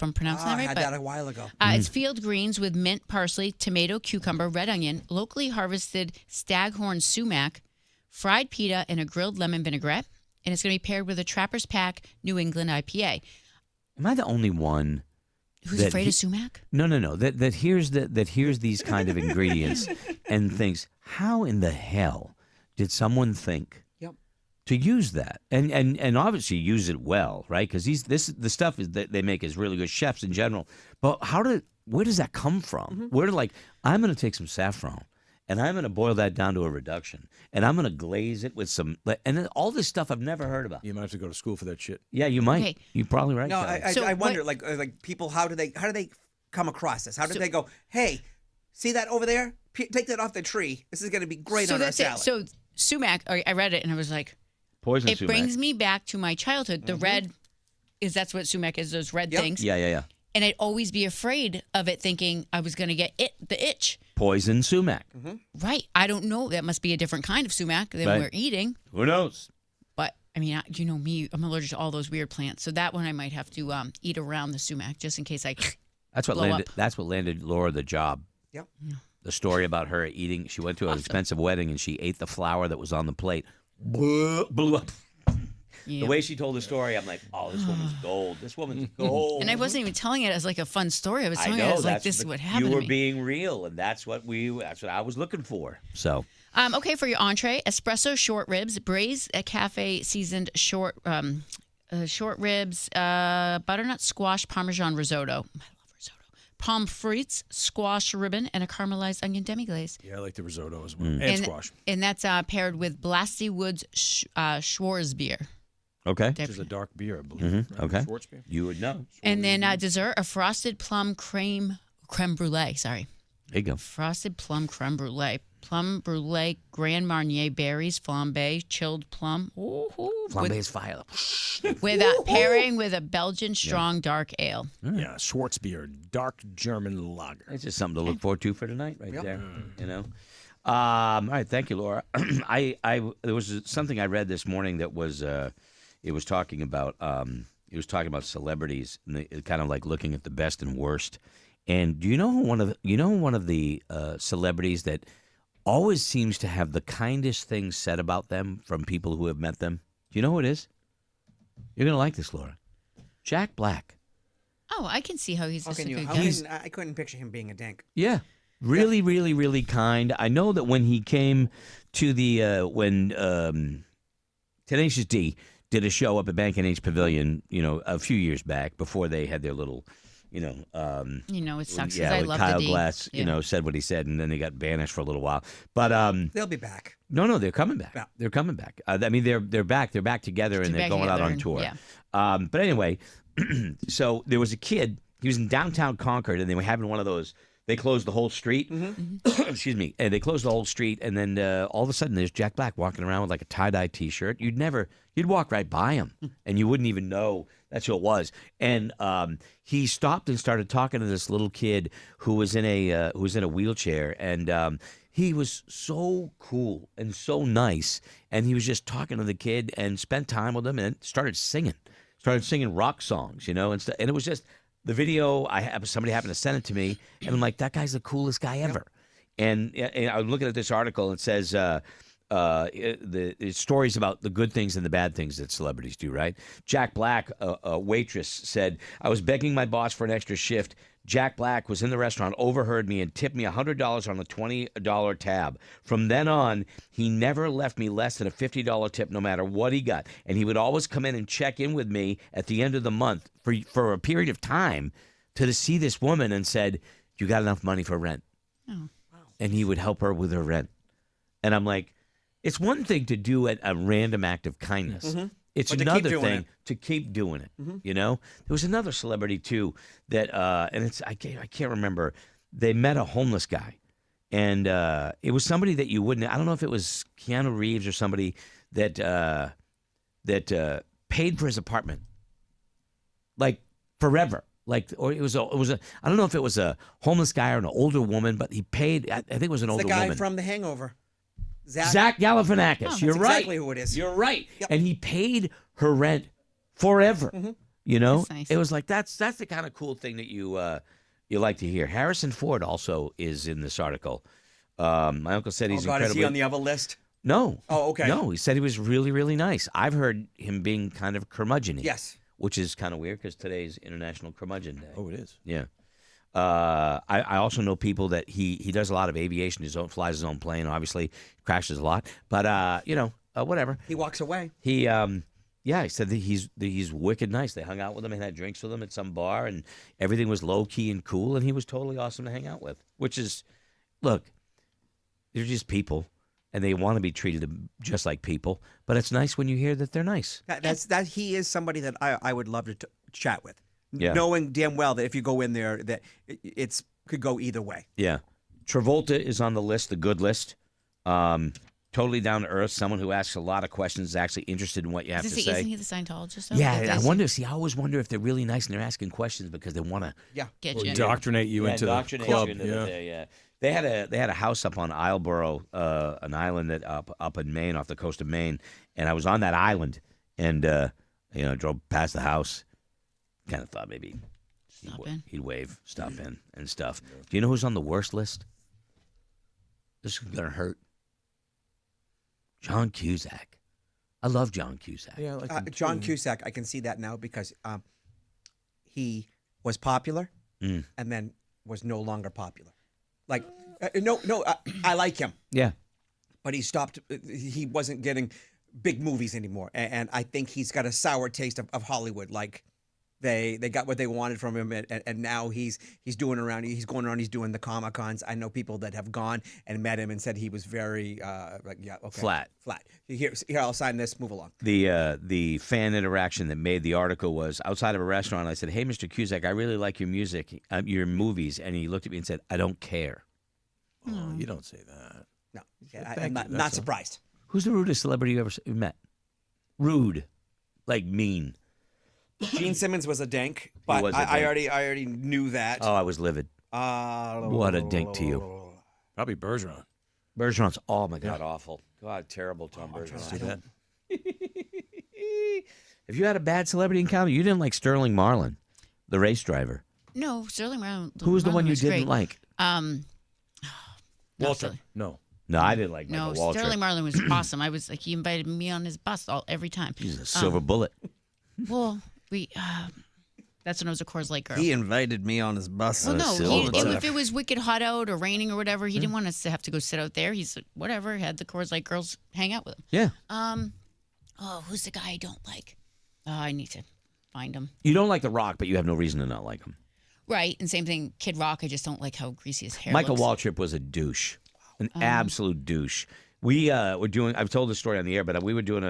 I'm pronouncing that right. I had that a while ago. It's field greens with mint, parsley, tomato, cucumber, red onion, locally harvested staghorn sumac, fried pita, and a grilled lemon vinaigrette. And it's going to be paired with a Trapper's Pack New England IPA. Am I the only one who's afraid of sumac? No. That hears these kind of ingredients and thinks, how in the hell did someone think to use that and obviously use it well, right? Because the stuff that they make is really good, chefs in general. But where does that come from? I'm going to take some saffron and I'm going to boil that down to a reduction and I'm going to glaze it with some and then all this stuff I've never heard about. You might have to go to school for that shit. Yeah, you might. Okay. You're probably right. No, I wonder, like people, how do they come across this? How do they go? Hey, see that over there? Take that off the tree. This is going to be great on our salad. So sumac, I read it and I was like. Poison it sumac. brings me back to my childhood. The red that's what sumac is, those red things. Yeah. And I'd always be afraid of it, thinking I was going to get the itch. Poison sumac. Right. I don't know. That must be a different kind of sumac than we're eating. Who knows? But, I mean, you know me, I'm allergic to all those weird plants. So that one I might have to eat around the sumac just in case I That's what landed Laura the job. Yep. The story about her eating, she went to an expensive wedding and she ate the flour that was on the plate. Blew up. Yeah. The way she told the story, I'm like, oh, this woman's gold. This woman's gold. And I wasn't even telling it as like a fun story. I was telling it as like, this is what happened to me. You were being real, and that's what I was looking for. So, okay, for your entree, espresso short ribs, braised cafe seasoned short ribs, butternut squash parmesan risotto. Pommes frites, squash ribbon, and a caramelized onion demi-glaze. Yeah, I like the risotto as well. And squash. And that's paired with Blasty Woods Schwarzbier. Okay. Which is a dark beer, I believe. Right? Okay. Schwarzbier. You would know. And then dessert, a frosted plum creme brulee. Sorry. There you go. Frosted plum creme brulee. Plum brulee, Grand Marnier berries, flambe, chilled plum. Flambe is fire. With pairing with a Belgian strong dark ale. Yeah, Schwarzbier, dark German lager. It's just something to look forward to for tonight, right there. You know. All right, thank you, Laura. There was something I read this morning that was it was talking about celebrities and kind of like looking at the best and worst. And do you know one of the celebrities that always seems to have the kindest things said about them from people who have met them? Do you know who it is? You're gonna like this, Laura. Jack Black. Oh, I can see how he's just a good guy. I couldn't picture him being a dink. Yeah. Really, really, really kind. I know that when he came to the when Tenacious D did a show up at Bank H Pavilion, a few years back before they had their little, it sucks because I love Kyle the D. Glass, said what he said, and then they got banished for a little while. But they'll be back. No, they're coming back. Yeah. They're coming back. They're back. They're back together, and they're going out on tour. Yeah. But anyway, so there was a kid. He was in downtown Concord, and they were having one of those. They closed the whole street. Excuse me. And they closed the whole street, and then all of a sudden, there's Jack Black walking around with like a tie-dye T-shirt. You'd walk right by him, and you wouldn't even know that's who it was. And he stopped and started talking to this little kid who was in a wheelchair, and he was so cool and so nice. And he was just talking to the kid and spent time with him, and started singing rock songs, and it was just. The video, somebody happened to send it to me, and I'm like, that guy's the coolest guy ever. And I'm looking at this article, and it says the stories about the good things and the bad things that celebrities do, right? Jack Black, a waitress, said, I was begging my boss for an extra shift. Jack Black was in the restaurant, overheard me, and tipped me $100 on a $20 tab. From then on, he never left me less than a $50 tip no matter what he got. And he would always come in and check in with me at the end of the month for a period of time to see this woman and said, you got enough money for rent? Oh, wow. And he would help her with her rent. And I'm like, it's one thing to do a random act of kindness. Mm-hmm. It's another thing to keep doing it. Mm-hmm. There was another celebrity too that, and I can't remember. They met a homeless guy, and it was somebody that you wouldn't. I don't know if it was Keanu Reeves or somebody that paid for his apartment, like forever. Or it was a. I don't know if it was a homeless guy or an older woman, but he paid. I think it was an older woman. The guy from The Hangover. Zach Galifianakis. You're right. Exactly who it is. You're right. Yep. And he paid her rent forever. Mm-hmm. You know, That's nice. it was like that's the kind of cool thing that you like to hear. Harrison Ford also is in this article. My uncle said he's Oh God, is incredibly he on the other list? no. Oh, okay. No, he said he was really, really nice. I've heard him being kind of curmudgeon-y. Yes. Which is kind of weird because today's International Curmudgeon Day. Oh, it is. Yeah. I also know people that he does a lot of aviation. Flies his own plane. Obviously, crashes a lot. But whatever. He walks away. He he said that he's wicked nice. They hung out with him and had drinks with him at some bar, and everything was low key and cool. And he was totally awesome to hang out with. Which is, look, they're just people. And they want to be treated just like people, but it's nice when you hear that they're nice. That he is somebody that I would love to chat with, Yeah. knowing damn well that if you go in there, that it's could go either way. Yeah, Travolta is on the list, the good list. Totally down to earth, someone who asks a lot of questions, is actually interested in what you have to say. Isn't he the Scientologist? Though? Yeah, That I does wonder. See, I always wonder if they're really nice and they're asking questions because they want to Get Or you. indoctrinate you into the indoctrinate club. you into Yeah. yeah. They had a house up on Isleboro, an island that up in Maine, off the coast of Maine, and I was on that island, and drove past the house, kind of thought maybe he'd wave, stop in, and stuff. Do you know who's on the worst list? This is gonna hurt. John Cusack. I love John Cusack. Yeah, like John Cusack, I can see that now because he was popular and then was no longer popular. Like, I like him, Yeah. but he stopped. He wasn't getting big movies anymore, and I think he's got a sour taste of Hollywood. Like, they got what they wanted from him, and now he's doing around. He's going around. He's doing the Comic Cons. I know people that have gone and met him and said he was very Flat. Here, I'll sign this. Move along. The fan interaction that made the article was outside of a restaurant. I said, "Hey, Mr. Cusack, I really like your music, your movies," and he looked at me and said, "I don't care." Oh, you don't say that. No, Thank I'm you, not that's all. surprised. Who's the rudest celebrity you ever met? Rude, like mean. Gene Simmons was a dink, but was a I dink. already knew that. Oh, I was livid. What a dink to you. Probably Bergeron. Bergeron's, oh my God, awful. God, terrible Tom Bergeron. Do that. If you had a bad celebrity encounter, you didn't like Sterling Marlin, the race driver. No, Sterling Marlin. Who was the one you was didn't great. like? Walter. No. No, I didn't like No, Michael Waltrip. Sterling Marlin was awesome. I was like, he invited me on his bus every time. He's a silver bullet. Well, that's when I was a Coors Light girl. He invited me on his bus. Well, no, silver bullet. if it was wicked hot out or raining or whatever, he didn't want us to have to go sit out there. He's whatever, had the Coors Light girls hang out with him. Yeah. Who's the guy I don't like? I need to find him. You don't like The Rock, but you have no reason to not like him. Right, and same thing, Kid Rock. I just don't like how greasy his hair Michael looks. Waltrip was a douche, an absolute douche. We were doing. I've told this story on the air, but we were doing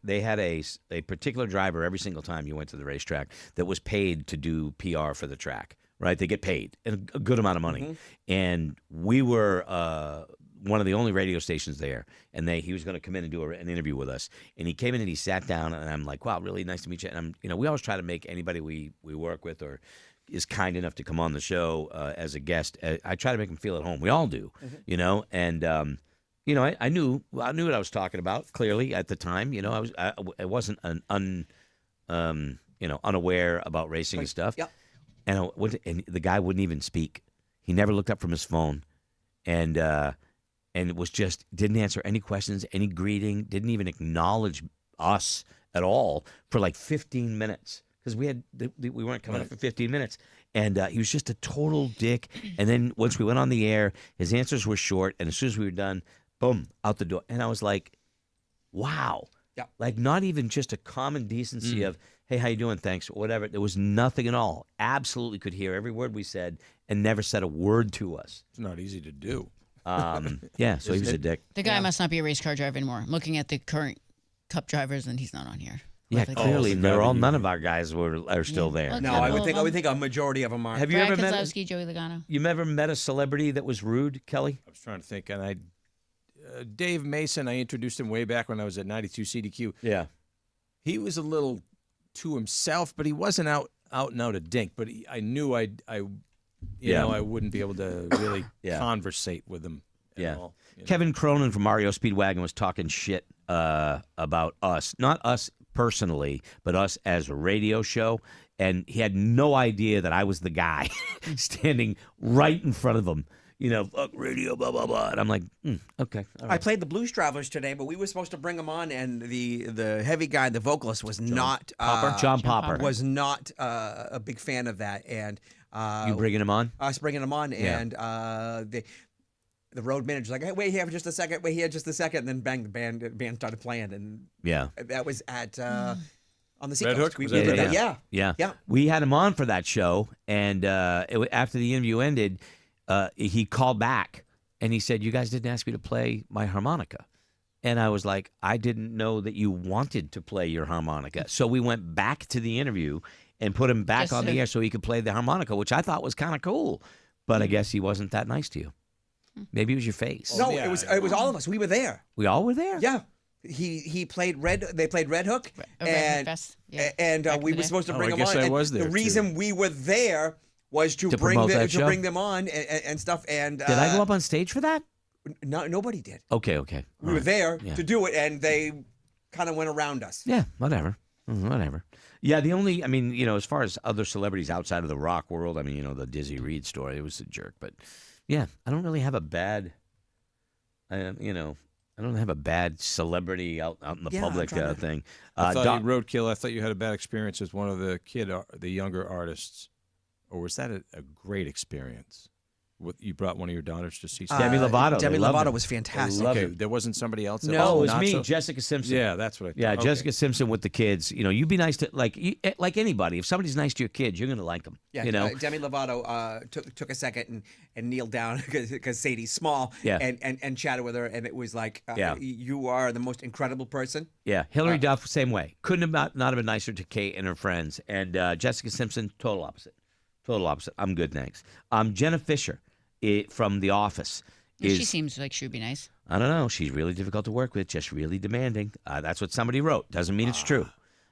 they had a particular driver every single time you went to the racetrack that was paid to do PR for the track. Right, they get paid and a good amount of money, and we were one of the only radio stations there. And he was going to come in and do an interview with us, and he came in and he sat down, and I'm like, "Wow, really nice to meet you." And we always try to make anybody we work with or is kind enough to come on the show as a guest. I try to make them feel at home. We all do, and. I knew what I was talking about clearly at the time. I wasn't unaware about racing and stuff. Yep. And the guy wouldn't even speak. He never looked up from his phone, and it was just didn't answer any questions, any greeting, didn't even acknowledge us at all for like 15 minutes because we weren't coming up for 15 minutes. And he was just a total dick. And then once we went on the air, his answers were short. And as soon as we were done, boom, out the door. And I was like, wow. Yeah. Like not even just a common decency of, hey, how you doing? Thanks, or whatever. There was nothing at all. Absolutely could hear every word we said and never said a word to us. It's not easy to do. Yeah, so he was a dick. The guy must not be a race car driver anymore. I'm looking at the current Cup drivers, and he's not on here. Yeah, Like, clearly, the they're guy all. that you- None of our guys are still there. Okay. No, Yeah, I all would of think a majority of them are. Have you Brad ever met? Keselowski, Joey Logano. You ever met a celebrity that was rude, Kelly? I was trying to think, and Dave Mason, I introduced him way back when I was at 92 CDQ. Yeah. He was a little to himself, but he wasn't out and out a dink. But I knew I wouldn't be able to really conversate with him. At all, Kevin Cronin from Mario Speedwagon was talking shit about us. Not us personally, but us as a radio show. And he had no idea that I was the guy standing right in front of him. You know, fuck radio, blah, blah, blah. And I'm like, okay. All I right. played the Blues Travelers today, but we were supposed to bring him on, and the heavy guy, the vocalist, was not John Popper. was not a big fan of that, and You bringing him on? us bringing him on, Yeah. and the road manager's like, hey, wait here for just a second, wait here just a second, and then bang, the band started playing, and Yeah. that was at on the Red Seacoast. Hook? We Was did that that, Red yeah. Yeah. Yeah. We had him on for that show, and after the interview ended, he called back, and he said, you guys didn't ask me to play my harmonica. And I was like, I didn't know that you wanted to play your harmonica. So we went back to the interview and put him back Just on to- the air so he could play the harmonica, which I thought was kind of cool. But I guess he wasn't that nice to you. Maybe it was your face. No, Yeah. it was all of us. We were there. We all were there? Yeah. He played They played Red Hook, Red Hook and Fest, yeah. and Back in we the were day. supposed to Oh, bring I him guess on. I and was there, the reason we were there was to bring promote that show? bring them on and stuff. And Did I go up on stage for that? No, nobody did. Okay. We were there Yeah. to do it, and they kind of went around us. Yeah, whatever. Whatever. Yeah, the only, I mean, you know, as far as other celebrities outside of the rock world, I mean, you know, the Dizzy Reed story, it was a jerk. But yeah, I don't really have a bad, you know, I don't have a bad celebrity out in the Yeah, I'm public trying to- thing. I thought Doc- you Roadkill. I thought you had a bad experience with one of the younger artists, or was that a great experience? You brought one of your daughters to see. Demi Lovato. Demi They loved Lovato her. was fantastic. loved Okay, her. there wasn't somebody else. That No, Oh, it was not me, so- Jessica Simpson. Yeah, that's what I thought. Yeah, Okay. Jessica Simpson with the kids. You know, you be nice to like anybody. If somebody's nice to your kids, you're gonna like them. Yeah, you know. Demi Lovato took a second and kneeled down because Sadie's small. Yeah. and chatted with her, and it was like, Yeah. you are the most incredible person. Yeah, Hillary Duff, same way. Couldn't have not have been nicer to Kate and her friends. And Jessica Simpson, total opposite. Total opposite. I'm good, thanks. Jenna Fisher from The Office is. She seems like she would be nice. I don't know. She's really difficult to work with. Just really demanding. That's what somebody wrote. Doesn't mean it's true.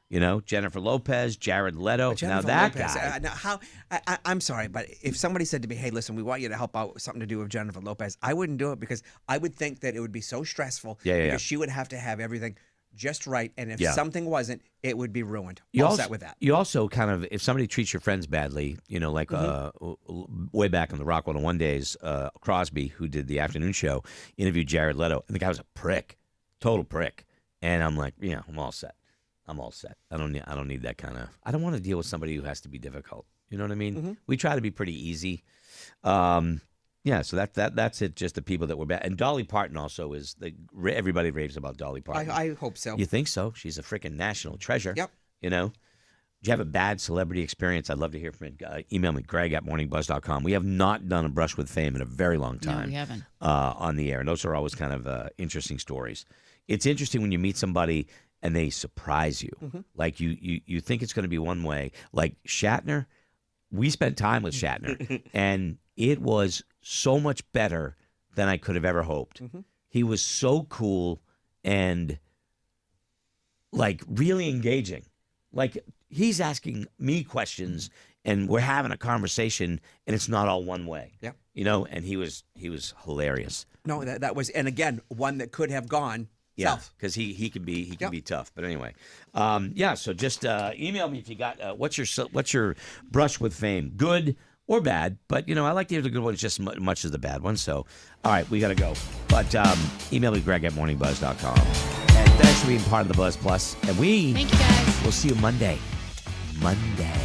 You know, Jennifer Lopez, Jared Leto. But Now Jennifer that Lopez, guy. now how? I'm sorry, but if somebody said to me, "Hey, listen, we want you to help out with something to do with Jennifer Lopez," I wouldn't do it because I would think that it would be so stressful. Yeah, because yeah. she would have to have everything just right, and if Yeah. something wasn't, it would be ruined. You All also, set with that. You also kind of, if somebody treats your friends badly, you know, like way back in the Rock 101 days, Crosby, who did the afternoon show, interviewed Jared Leto, and the guy was a prick, total prick. And I'm like, yeah, I'm all set. I'm all set. I don't need that kind of. I don't want to deal with somebody who has to be difficult. You know what I mean? We try to be pretty easy. Yeah, so that's it. Just the people that were bad. And Dolly Parton also is everybody raves about Dolly Parton. I hope so. You think so? She's a freaking national treasure. Yep. You know? Do you have a bad celebrity experience? I'd love to hear from it. Email me, greg@morningbuzz.com. We have not done a Brush with Fame in a very long time. No, we haven't. On the air. And those are always kind of interesting stories. It's interesting when you meet somebody and they surprise you. Like you think it's going to be one way. Like Shatner, we spent time with Shatner, and it was so much better than I could have ever hoped. He was so cool and like really engaging. Like he's asking me questions and we're having a conversation and it's not all one way. Yep. You know, and he was hilarious. No, that was, and again, one that could have gone Yeah, south. because he can be Yep. be tough. But anyway, yeah. So just email me if you got what's your brush with fame, good or bad. But you know, I like to hear the good ones just as much as the bad ones. So all right, we got to go. But email me greg@morningbuzz.com. And thanks for being part of the Buzz Plus. And we Thank you, guys. will see you Monday. Monday.